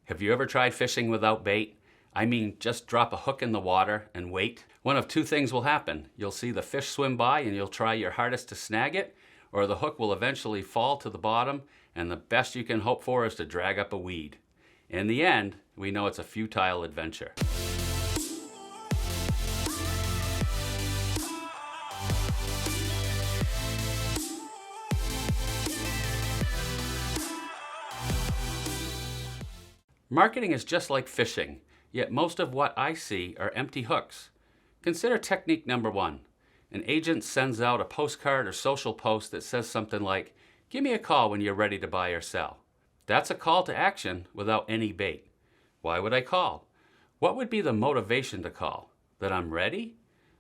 Have you ever tried fishing without bait? I mean, just drop a hook in the water and wait. One of two things will happen. You'll see the fish swim by and you'll try your hardest to snag it, or the hook will eventually fall to the bottom and the best you can hope for is to drag up a weed. In the end, we know it's a futile adventure. Marketing is just like fishing, yet most of what I see are empty hooks. Consider technique number 1. An agent sends out a postcard or social post that says something like, "Give me a call when you're ready to buy or sell." That's a call to action without any bait. Why would I call? What would be the motivation to call? That I'm ready?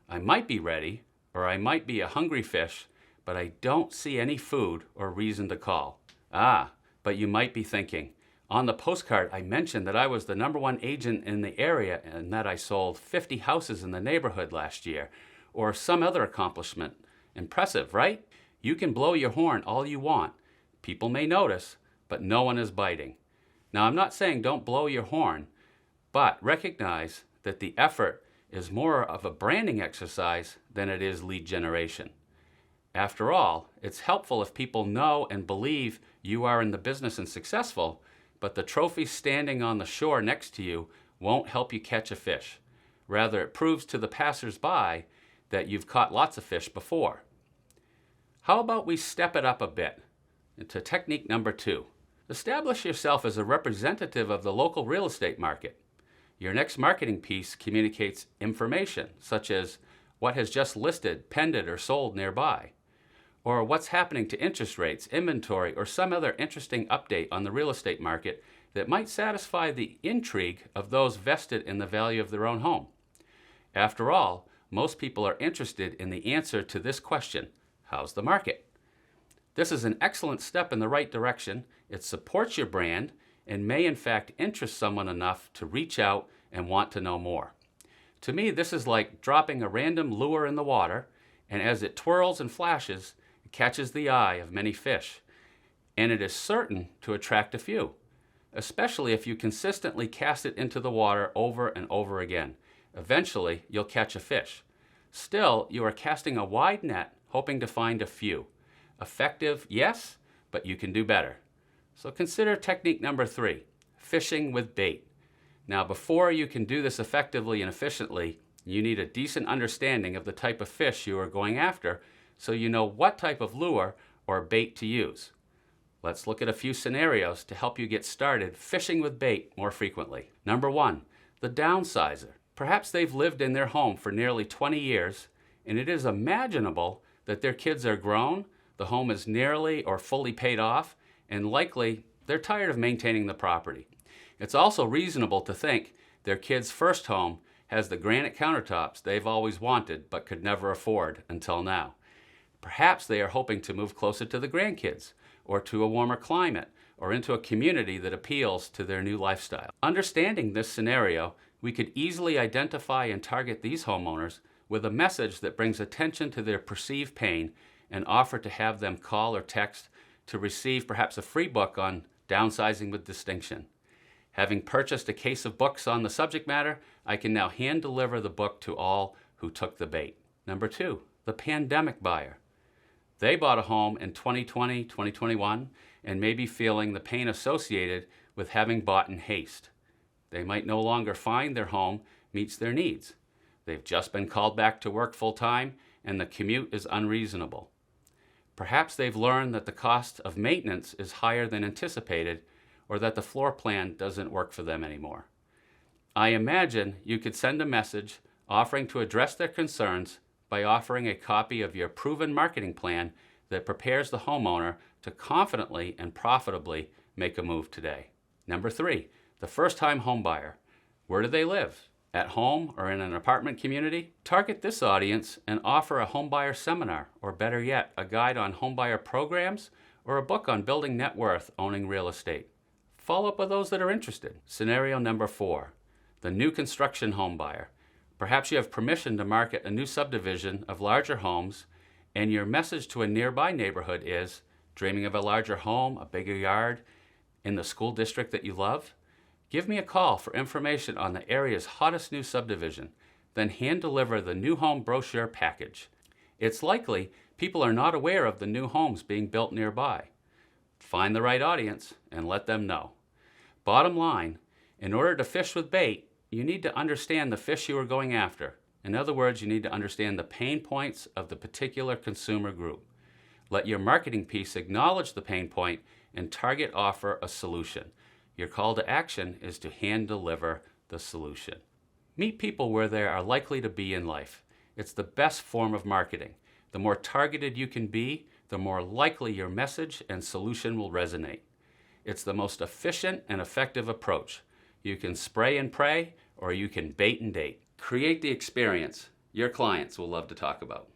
I might be ready, or I might be a hungry fish, but I don't see any food or reason to call. But you might be thinking, on the postcard, I mentioned that I was the #1 agent in the area and that I sold 50 houses in the neighborhood last year, or some other accomplishment. Impressive, right? You can blow your horn all you want. People may notice, but no one is biting. Now, I'm not saying don't blow your horn, but recognize that the effort is more of a branding exercise than it is lead generation. After all, it's helpful if people know and believe you are in the business and successful, but the trophy standing on the shore next to you won't help you catch a fish. Rather, it proves to the passers-by that you've caught lots of fish before. How about we step it up a bit to technique number 2? Establish yourself as a representative of the local real estate market. Your next marketing piece communicates information, such as what has just listed, pended, or sold nearby, or what's happening to interest rates, inventory, or some other interesting update on the real estate market that might satisfy the intrigue of those vested in the value of their own home. After all, most people are interested in the answer to this question: how's the market? This is an excellent step in the right direction. It supports your brand and may in fact interest someone enough to reach out and want to know more. To me, this is like dropping a random lure in the water, and as it twirls and flashes, it catches the eye of many fish, and it is certain to attract a few, especially if you consistently cast it into the water over and over again. Eventually, you'll catch a fish. Still, you are casting a wide net, hoping to find a few. Effective, yes, but you can do better. So consider technique number 3, fishing with bait. Now, before you can do this effectively and efficiently, you need a decent understanding of the type of fish you are going after, so you know what type of lure or bait to use. Let's look at a few scenarios to help you get started fishing with bait more frequently. Number 1, the downsizer. Perhaps they've lived in their home for nearly 20 years, and it is imaginable that their kids are grown, the home is nearly or fully paid off, and likely they're tired of maintaining the property. It's also reasonable to think their kids' first home has the granite countertops they've always wanted but could never afford until now. Perhaps they are hoping to move closer to the grandkids, or to a warmer climate, or into a community that appeals to their new lifestyle. Understanding this scenario, we could easily identify and target these homeowners with a message that brings attention to their perceived pain and offer to have them call or text to receive perhaps a free book on downsizing with distinction. Having purchased a case of books on the subject matter, I can now hand deliver the book to all who took the bait. Number 2, the pandemic buyer. They bought a home in 2020, 2021, and may be feeling the pain associated with having bought in haste. They might no longer find their home meets their needs. They've just been called back to work full-time, and the commute is unreasonable. Perhaps they've learned that the cost of maintenance is higher than anticipated, or that the floor plan doesn't work for them anymore. I imagine you could send a message offering to address their concerns by offering a copy of your proven marketing plan that prepares the homeowner to confidently and profitably make a move today. Number 3, the first-time home buyer. Where do they live? At home or in an apartment community? Target this audience and offer a homebuyer seminar, or better yet, a guide on homebuyer programs or a book on building net worth owning real estate. Follow up with those that are interested. Scenario number 4, the new construction homebuyer. Perhaps you have permission to market a new subdivision of larger homes, and your message to a nearby neighborhood is, dreaming of a larger home, a bigger yard, in the school district that you love? Give me a call for information on the area's hottest new subdivision, then hand deliver the new home brochure package. It's likely people are not aware of the new homes being built nearby. Find the right audience and let them know. Bottom line, in order to fish with bait, you need to understand the fish you are going after. In other words, you need to understand the pain points of the particular consumer group. Let your marketing piece acknowledge the pain point and target offer a solution. Your call to action is to hand deliver the solution. Meet people where they are likely to be in life. It's the best form of marketing. The more targeted you can be, the more likely your message and solution will resonate. It's the most efficient and effective approach. You can spray and pray, or you can bait and date. Create the experience your clients will love to talk about.